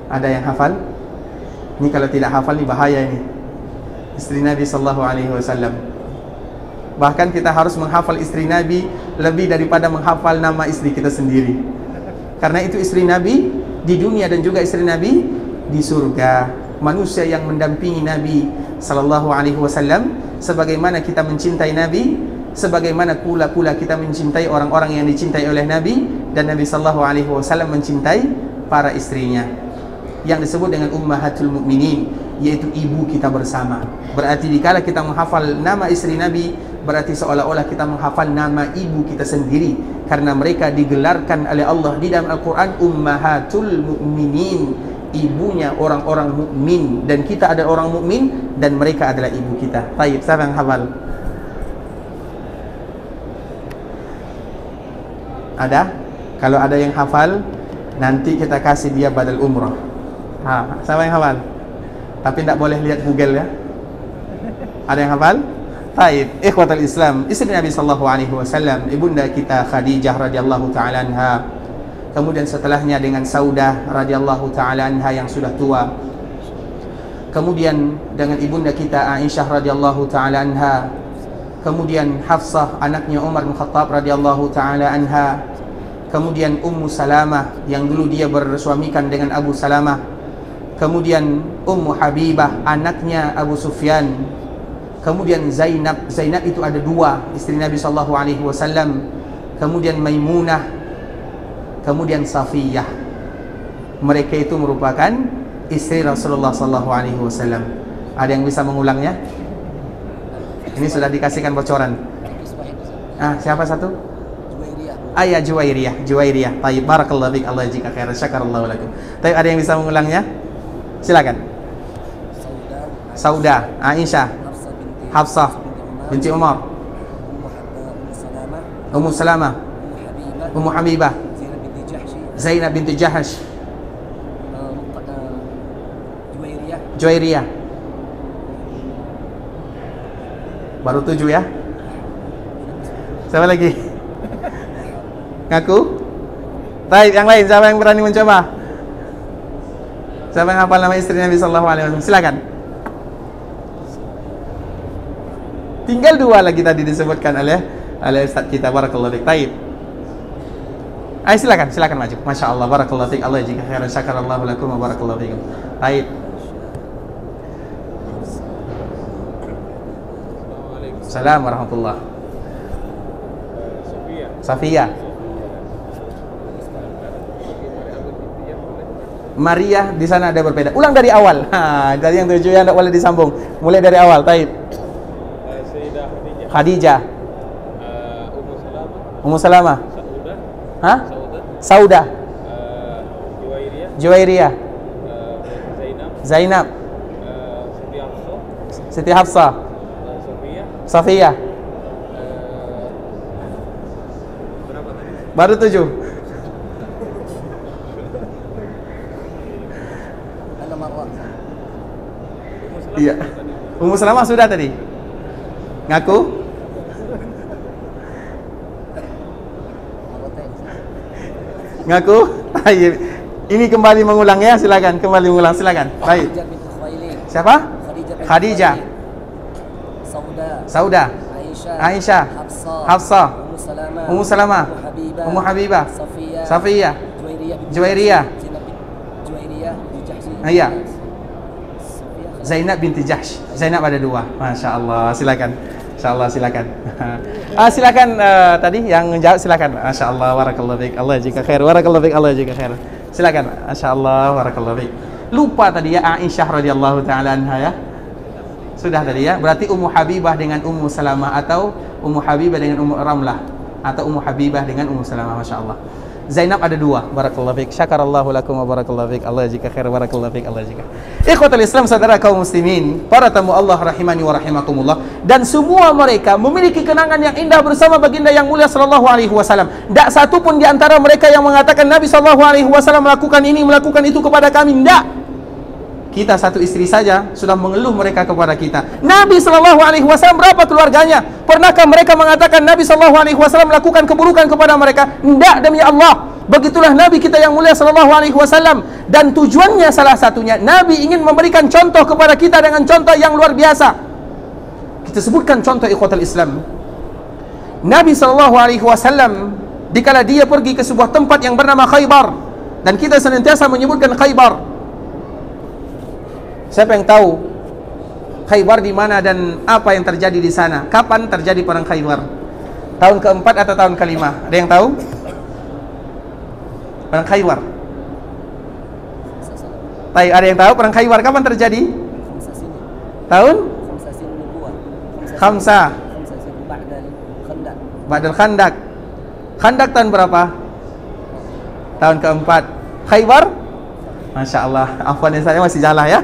Ada yang hafal? Ini kalau tidak hafal ini bahaya ini. Istri Nabi sallallahu alaihi wasallam. Bahkan kita harus menghafal istri Nabi lebih daripada menghafal nama istri kita sendiri. Karena itu istri Nabi di dunia dan juga istri Nabi di surga. Manusia yang mendampingi Nabi sallallahu alaihi wasallam. Sebagaimana kita mencintai Nabi, sebagaimana pula kita mencintai orang-orang yang dicintai oleh Nabi. Dan Nabi sallallahu alaihi wasallam mencintai para istrinya, yang disebut dengan ummahatul mukminin, yaitu ibu kita bersama. Berarti dikala kita menghafal nama istri Nabi, berarti seolah-olah kita menghafal nama ibu kita sendiri, karena mereka digelarkan oleh Allah di dalam Al-Quran ummahatul mukminin, ibunya orang-orang mukmin. Dan kita adalah orang mukmin dan mereka adalah ibu kita. Baik, siapa yang hafal? Ada? Kalau ada yang hafal, Nanti kita kasih dia badal umrah. Siapa yang hafal? Tapi tidak boleh lihat Google ya. Ada yang hafal? Baik, ikhwatul Islam, istri Nabi sallallahu alaihi wasallam, ibunda kita Khadijah radhiyallahu taala anha. Kemudian setelahnya dengan Saudah radhiyallahu taala anha yang sudah tua. Kemudian dengan ibunda kita Aisyah radhiyallahu taala anha. Kemudian Hafsah anaknya Umar bin Khattab radhiyallahu taala anha. Kemudian Ummu Salamah yang dulu dia bersuamikan dengan Abu Salamah. Kemudian Ummu Habibah anaknya Abu Sufyan. Kemudian Zainab itu ada dua istri Nabi sallallahu alaihi wasallam. Kemudian Maimunah. Kemudian Safiyah. Mereka itu merupakan istri Rasulullah sallallahu alaihi wasallam. Ada yang bisa mengulangnya? Ini sudah dikasihkan bocoran. Siapa satu? Juwairiyah. Baik, barakallahu fik, Allah jika khairan, syakarallahu lakum. Baik, ada yang bisa mengulangnya? Silakan. Saudah, Aisyah, Hafsah binti Umar, Ummu Salamah, Ummu Habibah, Zainab binti Jahash, Juwairiyah. Baru 7 ya. Siapa lagi? Ngaku? Baik, yang lain siapa yang berani mencoba? Siapa yang hafal nama istri Nabi sallallahu alaihi wasallam? Silakan. Tinggal 2 lagi tadi disebutkan oleh Ustaz kita, barakallahu fiik. Baik. Ayo silakan maju. Masya Allah, barakallahu fiik. Allah jika khairan, syakarallahu lakum wa barakallahu fiikum. Baik. Assalamualaikum warahmatullahi. Safiyah. Maria di sana ada berbeda. Ulang dari awal. Dari yang 7 yang tidak boleh disambung. Mulai dari awal. Baik. Khadijah. Ummu Salamah. Saudah. Juwairiyah. Zainab. Siti Hafsah. Safiyah. Baru 7. Iya. Ummu Salamah sudah tadi. Ngaku? Ngaku? Baik. Ini kembali mengulang ya, silakan. Kembali mengulang, silakan. Baik. Siapa? Khadijah. Saudah. Aisyah. Hafsah. Ummu Salamah. Ummu Habibah. Safiyah. Juwairiyah. Iya. Zainab binti Jahsh. Zainab ada 2. Masya Allah, silakan. Insya Allah silakan. Silakan tadi yang menjawab, silakan. Masya Allah, barakallahu fiik. Allah jika khair. Barakallahu fiik. Allah jika khair. Silakan. Masya Allah, barakallahu fiik. Lupa tadi ya Aisyah radhiyallahu taala anha ya. Sudah tadi ya. Berarti Ummu Habibah dengan Ummu Salamah, atau Ummu Habibah dengan Ummu Ramlah, atau Ummu Habibah dengan Ummu Salamah. Masya Allah. Zainab ada 2. Barakallahu fiik. Syakarallahu lakum wa barakallahu fiik. Allah jika khair. Barakallahu fiik. Allah jika. Ikhwatul Islam, saudara kaum muslimin, para tamu Allah rahimani wa rahimakumullah, dan semua mereka memiliki kenangan yang indah bersama baginda yang mulia sallallahu alaihi wasallam. Tak satu pun di antara mereka yang mengatakan Nabi sallallahu alaihi wasallam melakukan ini, melakukan itu kepada kami. Tidak. Kita satu istri saja sudah mengeluh mereka kepada kita. Nabi sallallahu alaihi wasallam berapa keluarganya? Pernahkah mereka mengatakan Nabi sallallahu alaihi wasallam melakukan keburukan kepada mereka? Tidak, demi Allah. Begitulah Nabi kita yang mulia sallallahu alaihi wasallam, dan tujuannya salah satunya Nabi ingin memberikan contoh kepada kita dengan contoh yang luar biasa. Kita sebutkan contoh ikhwatul Islam. Nabi sallallahu alaihi wasallam dikala dia pergi ke sebuah tempat yang bernama Khaybar, dan kita senantiasa menyebutkan Khaybar. Siapa yang tahu Khaybar di mana dan apa yang terjadi di sana? Kapan terjadi perang Khaybar? Tahun ke-4 atau tahun ke-5? Ada yang tahu? Perang Khaybar. Baik, ada yang tahu perang Khaybar kapan terjadi? Tahun? Khamsa. Ba'dal Khandak. Khandak tahun berapa? Tahun ke-4. Khaybar? Masya Allah, afwan saya masih jalan ya.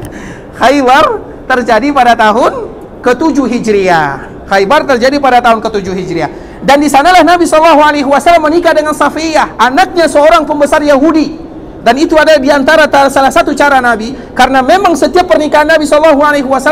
Khaybar terjadi pada tahun ke-7 Hijriah. Khaybar terjadi pada tahun ke-7 Hijriah. Dan di sanalah Nabi SAW menikah dengan Safiyah, anaknya seorang pembesar Yahudi. Dan itu ada di antara salah satu cara Nabi, karena memang setiap pernikahan Nabi SAW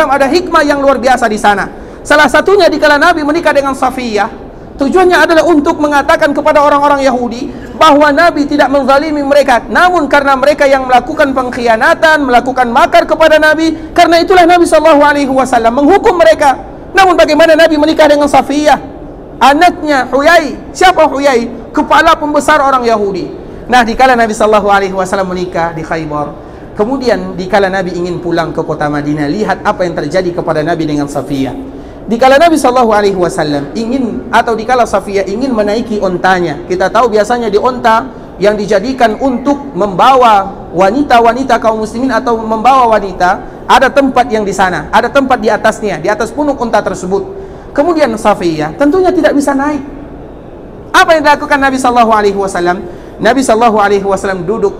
ada hikmah yang luar biasa di sana. Salah satunya dikala Nabi menikah dengan Safiyah, tujuannya adalah untuk mengatakan kepada orang-orang Yahudi bahwa Nabi tidak menzalimi mereka, namun karena mereka yang melakukan pengkhianatan, melakukan makar kepada Nabi, karena itulah Nabi SAW menghukum mereka. Namun bagaimana Nabi menikah dengan Safiyah, anaknya Huyai? Siapa Huyai? Kepala pembesar orang Yahudi. Nah, dikala Nabi SAW menikah di Khaybar, kemudian dikala Nabi ingin pulang ke kota Madinah, lihat apa yang terjadi kepada Nabi dengan Safiyah. Dikala Nabi SAW ingin, atau dikala Safiyah ingin menaiki ontanya, kita tahu biasanya di onta yang dijadikan untuk membawa wanita-wanita kaum muslimin atau membawa wanita, ada tempat yang di sana, ada tempat di atasnya, di atas punuk onta tersebut. Kemudian Safiyah tentunya tidak bisa naik. Apa yang dilakukan Nabi SAW? Nabi SAW duduk,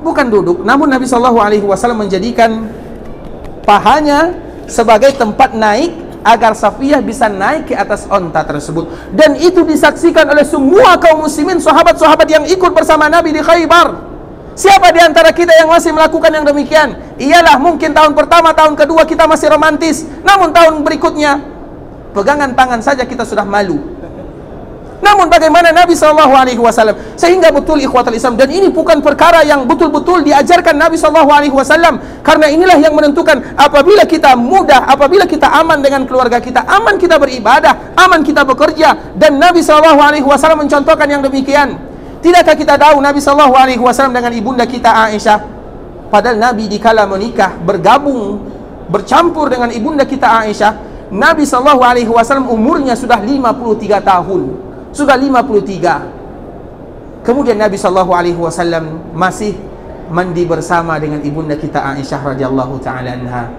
bukan duduk, namun Nabi SAW menjadikan pahanya sebagai tempat naik agar Safiyah bisa naik ke atas onta tersebut. Dan itu disaksikan oleh semua kaum muslimin, sahabat-sahabat yang ikut bersama Nabi di Khaybar. Siapa di antara kita yang masih melakukan yang demikian? Iyalah, mungkin tahun pertama, tahun kedua kita masih romantis, namun tahun berikutnya pegangan tangan saja kita sudah malu. Namun bagaimana Nabi SAW? Sehingga betul ikhwatul Islam, dan ini bukan perkara yang betul-betul diajarkan Nabi SAW, karena inilah yang menentukan apabila kita mudah, apabila kita aman dengan keluarga kita, aman kita beribadah, aman kita bekerja. Dan Nabi SAW mencontohkan yang demikian. Tidakkah kita tahu Nabi SAW dengan ibunda kita Aisyah? Padahal Nabi dikala menikah bergabung, bercampur dengan ibunda kita Aisyah, Nabi SAW umurnya sudah 53 tahun. Sudah 53. Kemudian Nabi SAW masih mandi bersama dengan ibunda kita Aisyah radhiyallahu taala anha,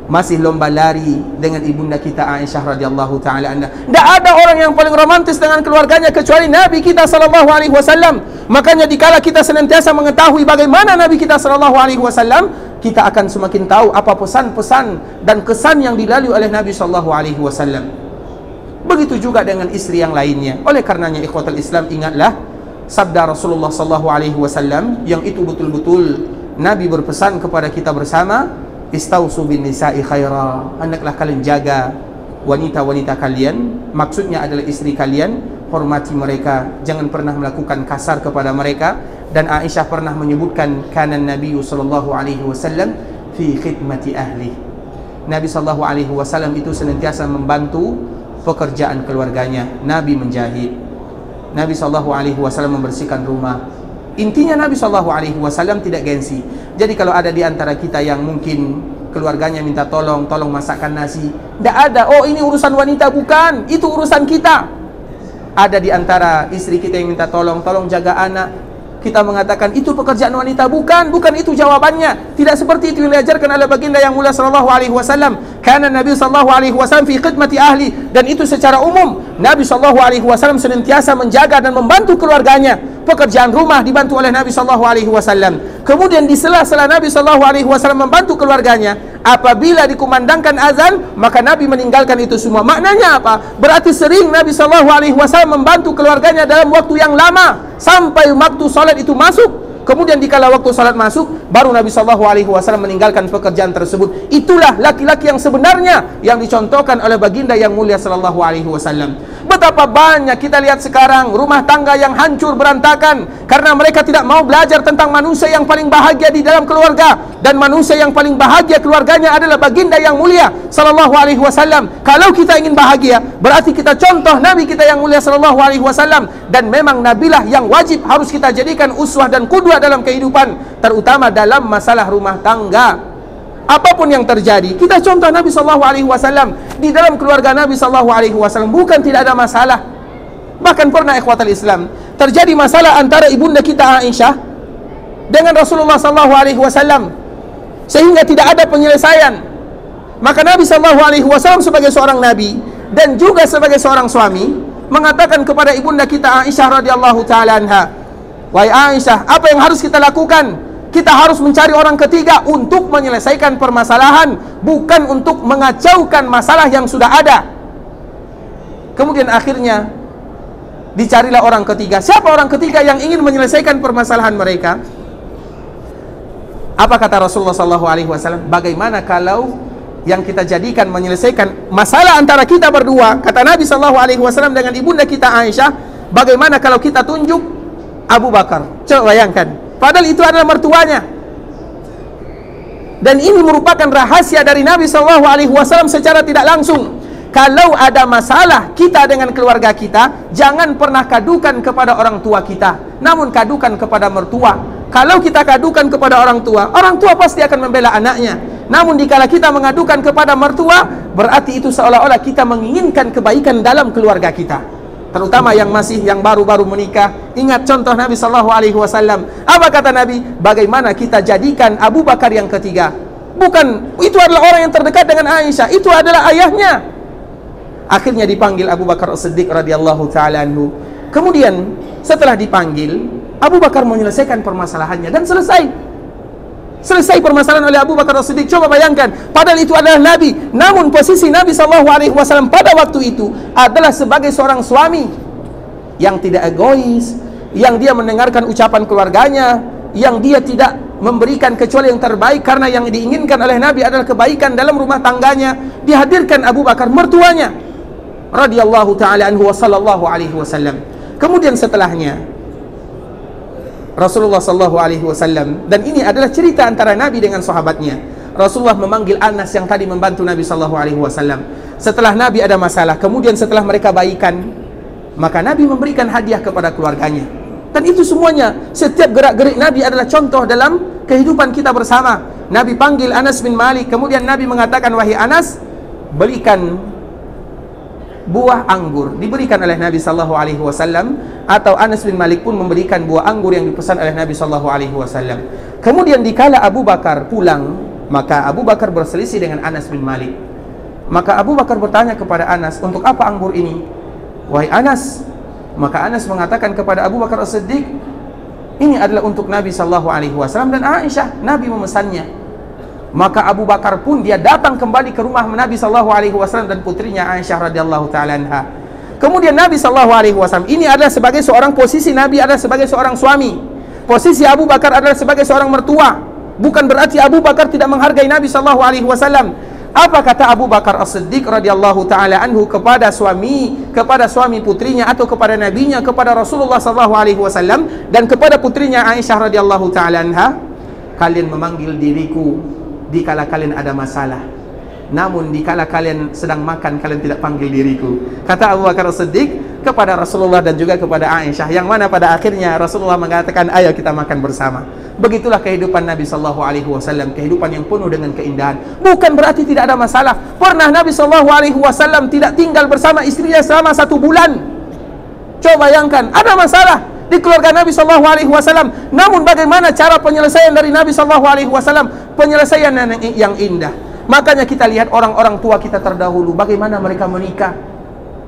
masih lomba lari dengan ibunda kita Aisyah radhiyallahu taala anha. Tidak ada orang yang paling romantis dengan keluarganya kecuali Nabi kita SAW. Makanya dikala kita senantiasa mengetahui bagaimana Nabi kita SAW, kita akan semakin tahu apa pesan-pesan dan kesan yang dilalui oleh Nabi SAW. Begitu juga dengan istri yang lainnya. Oleh karenanya ikhwatul Islam, ingatlah sabda Rasulullah SAW yang itu betul-betul Nabi berpesan kepada kita bersama, istausu bin nisa'i khaira, hendaklah kalian jaga wanita-wanita kalian, maksudnya adalah istri kalian, hormati mereka, jangan pernah melakukan kasar kepada mereka. Dan Aisyah pernah menyebutkan, kana Nabi SAW fi khidmati ahli, Nabi SAW itu senantiasa membantu pekerjaan keluarganya. Nabi menjahit, Nabi SAW membersihkan rumah. Intinya Nabi SAW tidak gengsi. Jadi kalau ada di antara kita yang mungkin keluarganya minta tolong masakkan nasi, tidak ada, oh ini urusan wanita, bukan, itu urusan kita. Ada di antara istri kita yang minta tolong jaga anak, kita mengatakan itu pekerjaan wanita, bukan itu jawabannya. Tidak seperti itu yang diajarkan oleh baginda yang mulia sallallahu alaihi wasallam. Karena Nabi sallallahu alaihi wasallam fi khidmati ahli, dan itu secara umum Nabi sallallahu alaihi wasallam senantiasa menjaga dan membantu keluarganya. Pekerjaan rumah dibantu oleh Nabi sallallahu alaihi wasallam. Kemudian di sela-sela Nabi sallallahu alaihi wasallam membantu keluarganya, apabila dikumandangkan azan, maka Nabi meninggalkan itu semua. Maknanya apa? Berarti sering Nabi sallallahu alaihi wasallam membantu keluarganya dalam waktu yang lama sampai waktu salat itu masuk. Kemudian dikala waktu salat masuk, baru Nabi SAW meninggalkan pekerjaan tersebut. Itulah laki-laki yang sebenarnya yang dicontohkan oleh baginda yang mulia SAW. Betapa banyak kita lihat sekarang rumah tangga yang hancur berantakan karena mereka tidak mau belajar tentang manusia yang paling bahagia di dalam keluarga. Dan manusia yang paling bahagia keluarganya adalah baginda yang mulia SAW. Kalau kita ingin bahagia, berarti kita contoh Nabi kita yang mulia SAW. Dan memang Nabilah yang wajib harus kita jadikan uswah dan qudwah dalam kehidupan, terutama dalam masalah rumah tangga. Apapun yang terjadi, kita contoh Nabi SAW. Di dalam keluarga Nabi SAW bukan tidak ada masalah. Bahkan pernah ikhwatal Islam terjadi masalah antara ibunda kita Aisyah dengan Rasulullah SAW, sehingga tidak ada penyelesaian. Maka Nabi SAW sebagai seorang Nabi dan juga sebagai seorang suami mengatakan kepada ibunda kita Aisyah radhiyallahu taala anha, wahai Aisyah, apa yang harus kita lakukan? Kita harus mencari orang ketiga untuk menyelesaikan permasalahan, bukan untuk mengacaukan masalah yang sudah ada. Kemudian akhirnya dicarilah orang ketiga. Siapa orang ketiga yang ingin menyelesaikan permasalahan mereka? Apa kata Rasulullah SAW? Bagaimana kalau yang kita jadikan menyelesaikan masalah antara kita berdua, kata Nabi SAW dengan ibunda kita Aisyah, bagaimana kalau kita tunjuk Abu Bakar? Coba bayangkan, padahal itu adalah mertuanya. Dan ini merupakan rahasia dari Nabi SAW secara tidak langsung. Kalau ada masalah kita dengan keluarga kita, jangan pernah kadukan kepada orang tua kita, namun kadukan kepada mertua. Kalau kita kadukan kepada orang tua pasti akan membela anaknya. Namun dikala kita mengadukan kepada mertua, berarti itu seolah-olah kita menginginkan kebaikan dalam keluarga kita. Terutama yang baru-baru menikah. Ingat contoh Nabi SAW. Apa kata Nabi? Bagaimana kita jadikan Abu Bakar yang ketiga? Bukan, itu adalah orang yang terdekat dengan Aisyah, itu adalah ayahnya. Akhirnya dipanggil Abu Bakar As-Siddiq radhiyallahu ta'ala anhu. Kemudian setelah dipanggil, Abu Bakar menyelesaikan permasalahannya dan selesai permasalahan oleh Abu Bakar As-Siddiq. Coba bayangkan, padahal itu adalah Nabi. Namun posisi Nabi SAW pada waktu itu adalah sebagai seorang suami yang tidak egois, yang dia mendengarkan ucapan keluarganya, yang dia tidak memberikan kecuali yang terbaik, karena yang diinginkan oleh Nabi adalah kebaikan dalam rumah tangganya. Dihadirkan Abu Bakar, mertuanya radhiyallahu ta'ala anhu wa sallallahu alaihi wasallam. Kemudian setelahnya Rasulullah sallallahu alaihi wasallam, dan ini adalah cerita antara Nabi dengan sahabatnya. Rasulullah memanggil Anas yang tadi membantu Nabi sallallahu alaihi wasallam. Setelah Nabi ada masalah, kemudian setelah mereka baikan, maka Nabi memberikan hadiah kepada keluarganya. Dan itu semuanya, setiap gerak-gerik Nabi adalah contoh dalam kehidupan kita bersama. Nabi panggil Anas bin Malik, kemudian Nabi mengatakan, wahai Anas, belikan buah anggur. Diberikan oleh Nabi sallallahu alaihi wasallam, atau Anas bin Malik pun memberikan buah anggur yang dipesan oleh Nabi sallallahu alaihi wasallam. Kemudian dikala Abu Bakar pulang, maka Abu Bakar berselisih dengan Anas bin Malik. Maka Abu Bakar bertanya kepada Anas, untuk apa anggur ini, wahai Anas? Maka Anas mengatakan kepada Abu Bakar As-Siddiq, ini adalah untuk Nabi sallallahu alaihi wasallam dan Aisyah, Nabi memesannya. Maka Abu Bakar pun dia datang kembali ke rumah Nabi sallallahu alaihi wasallam dan putrinya Aisyah radhiyallahu taala anha. Kemudian Nabi sallallahu alaihi wasallam, ini adalah sebagai seorang, posisi Nabi adalah sebagai seorang suami. Posisi Abu Bakar adalah sebagai seorang mertua. Bukan berarti Abu Bakar tidak menghargai Nabi sallallahu alaihi wasallam. Apa kata Abu Bakar As-Siddiq radhiyallahu taala anhu kepada suami putrinya, atau kepada nabinya, kepada Rasulullah sallallahu alaihi wasallam dan kepada putrinya Aisyah radhiyallahu taala anha? Kalian memanggil diriku dikala kalian ada masalah, namun dikala kalian sedang makan, kalian tidak panggil diriku. Kata Abu Bakar As-Siddiq kepada Rasulullah dan juga kepada Aisyah, yang mana pada akhirnya Rasulullah mengatakan, ayo kita makan bersama. Begitulah kehidupan Nabi sallallahu alaihi wasallam, kehidupan yang penuh dengan keindahan. Bukan berarti tidak ada masalah. Pernah Nabi sallallahu alaihi wasallam tidak tinggal bersama istrinya selama 1 bulan. Coba bayangkan, ada masalah di keluarga Nabi sallallahu alaihi wasallam. Namun bagaimana cara penyelesaian dari Nabi sallallahu alaihi wasallam? Penyelesaian yang indah. Makanya kita lihat orang-orang tua kita terdahulu, bagaimana mereka menikah.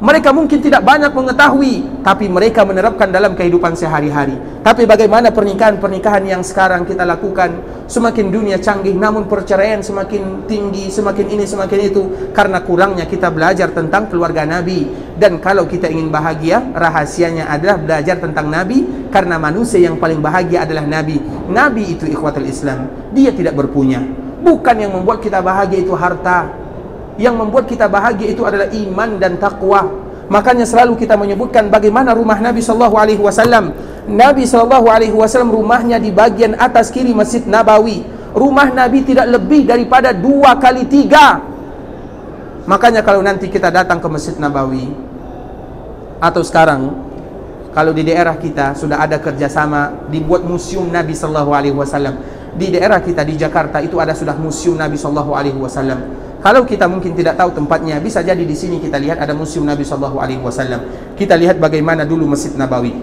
Mereka mungkin tidak banyak mengetahui, tapi mereka menerapkan dalam kehidupan sehari-hari. Tapi bagaimana pernikahan yang sekarang kita lakukan, semakin dunia canggih, namun perceraian semakin tinggi, semakin ini, semakin itu, karena kurangnya kita belajar tentang keluarga Nabi. Dan kalau kita ingin bahagia, rahasianya adalah belajar tentang Nabi, karena manusia yang paling bahagia adalah Nabi. Nabi itu ikhwatul Islam, dia tidak berpunya. Bukan yang membuat kita bahagia itu harta. Yang membuat kita bahagia itu adalah iman dan taqwa. Makanya selalu kita menyebutkan bagaimana rumah Nabi sallallahu alaihi wasallam. Nabi sallallahu alaihi wasallam rumahnya di bagian atas kiri Masjid Nabawi. Rumah Nabi tidak lebih daripada 2 kali 3. Makanya kalau nanti kita datang ke Masjid Nabawi, atau sekarang kalau di daerah kita sudah ada kerjasama dibuat museum Nabi sallallahu alaihi wasallam. Di daerah kita di Jakarta itu ada sudah museum Nabi sallallahu alaihi wasallam. Kalau kita mungkin tidak tahu tempatnya, bisa jadi di sini kita lihat ada museum Nabi sallallahu alaihi wasallam. Kita lihat bagaimana dulu Masjid Nabawi.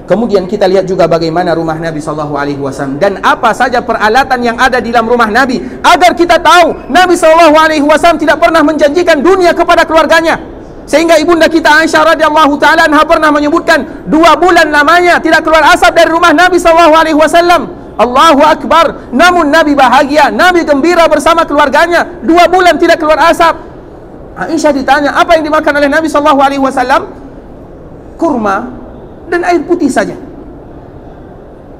Kemudian kita lihat juga bagaimana rumah Nabi sallallahu alaihi wasallam dan apa saja peralatan yang ada di dalam rumah Nabi, agar kita tahu Nabi sallallahu alaihi wasallam tidak pernah menjanjikan dunia kepada keluarganya. Sehingga ibunda kita Aisyah radhiyallahu taala anha pernah menyebutkan 2 bulan lamanya tidak keluar asap dari rumah Nabi sallallahu alaihi wasallam. Allahu Akbar. Namun Nabi bahagia, Nabi gembira bersama keluarganya. 2 bulan tidak keluar asap. Aisyah ditanya, apa yang dimakan oleh Nabi sallallahu alaihi wasallam? Kurma dan air putih saja.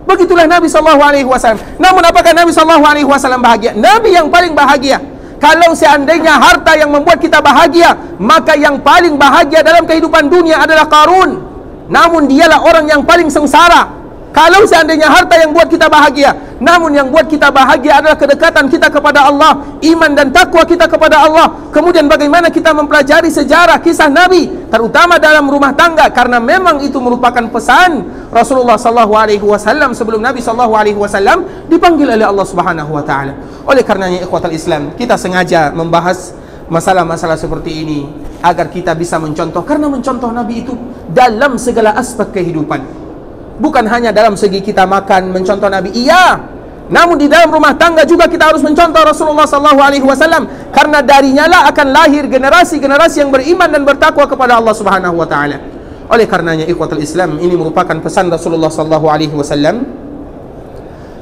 Begitulah Nabi SAW. Namun apakah Nabi SAW bahagia? Nabi yang paling bahagia. Kalau seandainya harta yang membuat kita bahagia, maka yang paling bahagia dalam kehidupan dunia adalah Qarun. Namun dialah orang yang paling sengsara. Kalau seandainya harta yang buat kita bahagia, namun yang buat kita bahagia adalah kedekatan kita kepada Allah, iman dan takwa kita kepada Allah. Kemudian bagaimana kita mempelajari sejarah kisah Nabi, terutama dalam rumah tangga, karena memang itu merupakan pesan Rasulullah SAW sebelum Nabi SAW dipanggil oleh Allah Subhanahu Wa Taala. Oleh karenanya ikhwatal Islam, kita sengaja membahas masalah-masalah seperti ini agar kita bisa mencontoh, karena mencontoh Nabi itu dalam segala aspek kehidupan. Bukan hanya dalam segi kita makan mencontoh Nabi, iya, namun di dalam rumah tangga juga kita harus mencontoh Rasulullah SAW, karena darinya lah akan lahir generasi-generasi yang beriman dan bertakwa kepada Allah Subhanahu Wa Taala. Oleh karenanya ikhwatul Islam, ini merupakan pesan Rasulullah SAW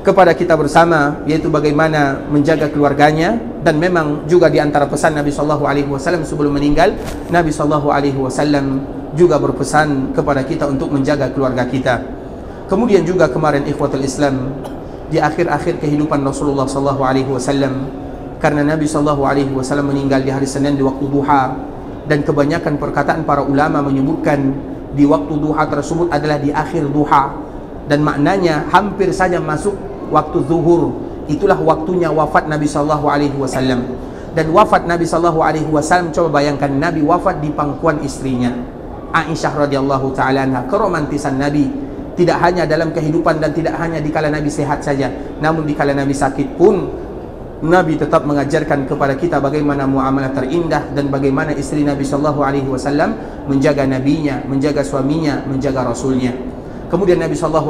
kepada kita bersama, yaitu bagaimana menjaga keluarganya. Dan memang juga di antara pesan Nabi SAW sebelum meninggal, Nabi SAW juga berpesan kepada kita untuk menjaga keluarga kita. Kemudian juga kemarin ikhwatul Islam, di akhir-akhir kehidupan Rasulullah SAW, karena Nabi SAW meninggal di hari Senin di waktu duha, dan kebanyakan perkataan para ulama menyebutkan di waktu duha tersebut adalah di akhir duha, dan maknanya hampir saja masuk waktu zuhur. Itulah waktunya wafat Nabi SAW. Dan wafat Nabi SAW, coba bayangkan, Nabi wafat di pangkuan istrinya Aisyah radhiyallahu ta'ala anha. Keromantisan Nabi tidak hanya dalam kehidupan dan tidak hanya dikala Nabi sehat saja, namun dikala Nabi sakit pun Nabi tetap mengajarkan kepada kita bagaimana muamalah terindah dan bagaimana istri Nabi SAW menjaga nabinya, menjaga suaminya, menjaga rasulnya. Kemudian Nabi SAW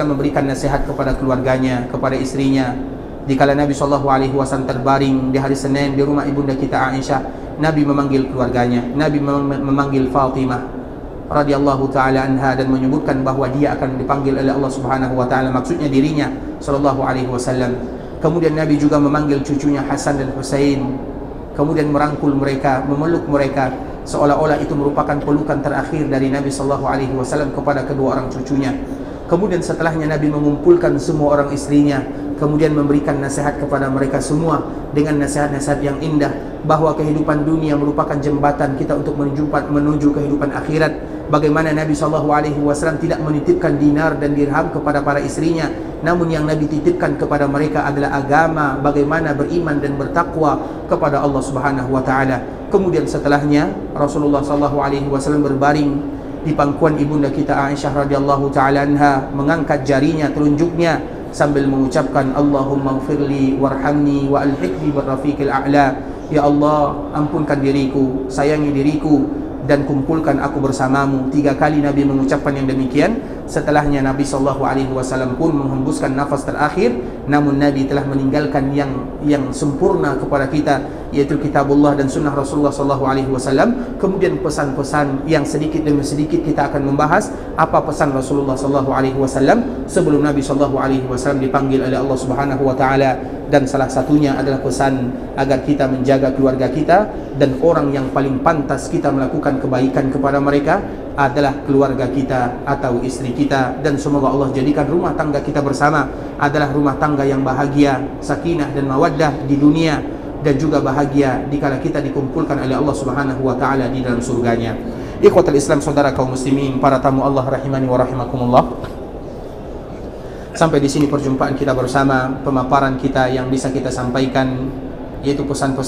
memberikan nasihat kepada keluarganya, kepada istrinya. Dikala Nabi SAW terbaring di hari Senin di rumah ibunda kita Aisyah, Nabi memanggil keluarganya, Nabi memanggil Fatimah radhiyallahu taala anha, dan menyebutkan bahwa dia akan dipanggil oleh Allah Subhanahu wa taala, maksudnya dirinya sallallahu alaihi wasallam. Kemudian Nabi juga memanggil cucunya Hasan dan Husain, kemudian merangkul mereka, memeluk mereka, seolah-olah itu merupakan pelukan terakhir dari Nabi sallallahu alaihi wasallam kepada kedua orang cucunya. Kemudian setelahnya Nabi mengumpulkan semua orang istrinya, kemudian memberikan nasihat kepada mereka semua dengan nasihat-nasihat yang indah, bahwa kehidupan dunia merupakan jembatan kita untuk menuju kehidupan akhirat. Bagaimana Nabi SAW tidak menitipkan dinar dan dirham kepada para istrinya, namun yang Nabi titipkan kepada mereka adalah agama, bagaimana beriman dan bertakwa kepada Allah Subhanahu wa taala. Kemudian setelahnya Rasulullah SAW berbaring di pangkuan ibunda kita Aisyah radhiyallahu taala anha, mengangkat jarinya, telunjuknya, sambil mengucapkan Allahumma ighfirli warhamni wa alhiqni birrafiqil a'la. Ya Allah, ampunkan diriku, sayangi diriku, dan kumpulkan aku bersamamu. 3 kali Nabi mengucapkan yang demikian. Setelahnya Nabi SAW pun menghembuskan nafas terakhir, namun Nabi telah meninggalkan yang sempurna kepada kita, yaitu kitabullah dan sunnah Rasulullah SAW. Kemudian pesan-pesan yang sedikit demi sedikit kita akan membahas apa pesan Rasulullah SAW sebelum Nabi SAW dipanggil oleh Allah Subhanahu wa taala. Dan salah satunya adalah pesan agar kita menjaga keluarga kita, dan orang yang paling pantas kita melakukan kebaikan kepada mereka adalah keluarga kita atau istri kita. Dan semoga Allah jadikan rumah tangga kita bersama adalah rumah tangga yang bahagia, sakinah dan mawaddah di dunia, dan juga bahagia dikala kita dikumpulkan oleh Allah Subhanahu wa taala di dalam surganya. Ikhwatul Islam, saudara kaum muslimin, para tamu Allah rahimani wa rahimakumullah. Sampai di sini perjumpaan kita bersama, pemaparan kita yang bisa kita sampaikan, yaitu pesan-pesan